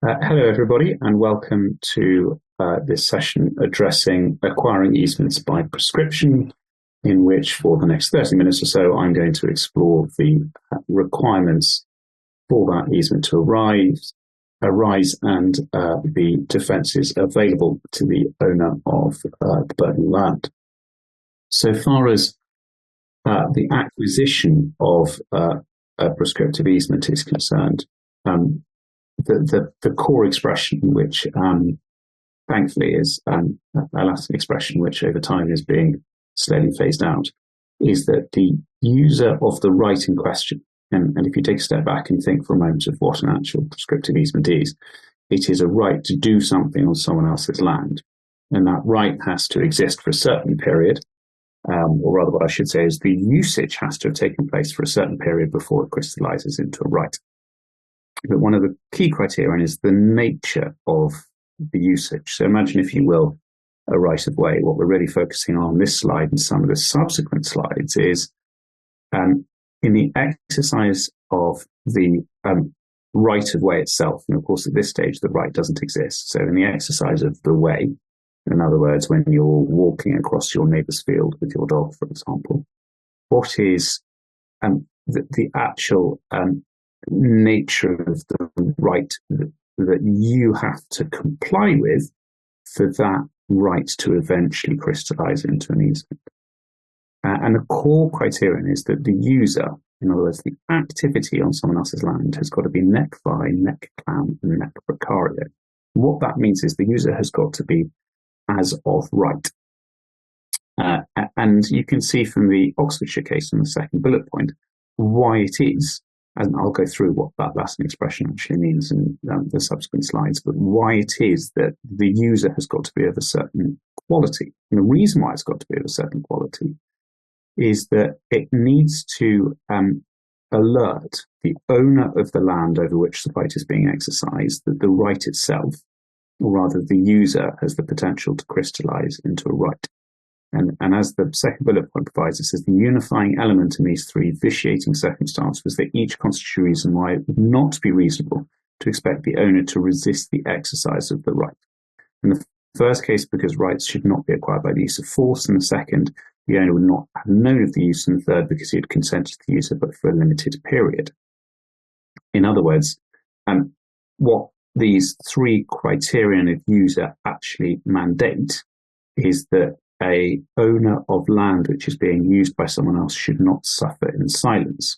Hello, everybody, and welcome to this session addressing acquiring easements by prescription, in which for the next 30 minutes or so, I'm going to explore the requirements for that easement to arise and the defences available to the owner of the burden land. So far as the acquisition of a prescriptive easement is concerned, the core expression, which thankfully is a Latin expression which over time is being slowly phased out, is that the user of the right in question, and if you take a step back and think for a moment of what an actual prescriptive easement is, it is a right to do something on someone else's land. And that right has to exist for a certain period, or rather what I should say is the usage has to have taken place for a certain period before it crystallizes into a right. But one of the key criteria is the nature of the usage. So imagine, if you will, a right of way. What we're really focusing on this slide and some of the subsequent slides is in the exercise of the right of way itself. And of course, at this stage, the right doesn't exist. So in the exercise of the way, in other words, when you're walking across your neighbour's field with your dog, for example, what is the actual nature of the right that you have to comply with for that right to eventually crystallize into an easement. And the core criterion is that the user, in other words, the activity on someone else's land, has got to be nec vi, nec clam, and nec precario. What that means is the user has got to be as of right. And you can see from the Oxfordshire case in the second bullet point why it is. And I'll go through what that Latin expression actually means in the subsequent slides, but why it is that the user has got to be of a certain quality. And the reason why it's got to be of a certain quality is that it needs to alert the owner of the land over which the right is being exercised that the right itself, or rather the user, has the potential to crystallize into a right. And as the second bullet point provides, it says the unifying element in these three vitiating circumstances was that each constitutes a reason why it would not be reasonable to expect the owner to resist the exercise of the right. In the first case, because rights should not be acquired by the use of force. In the second, the owner would not have known of the use. In the third, because he had consented to the use but for a limited period. In other words, what these three criterion of user actually mandate is that a owner of land which is being used by someone else should not suffer in silence.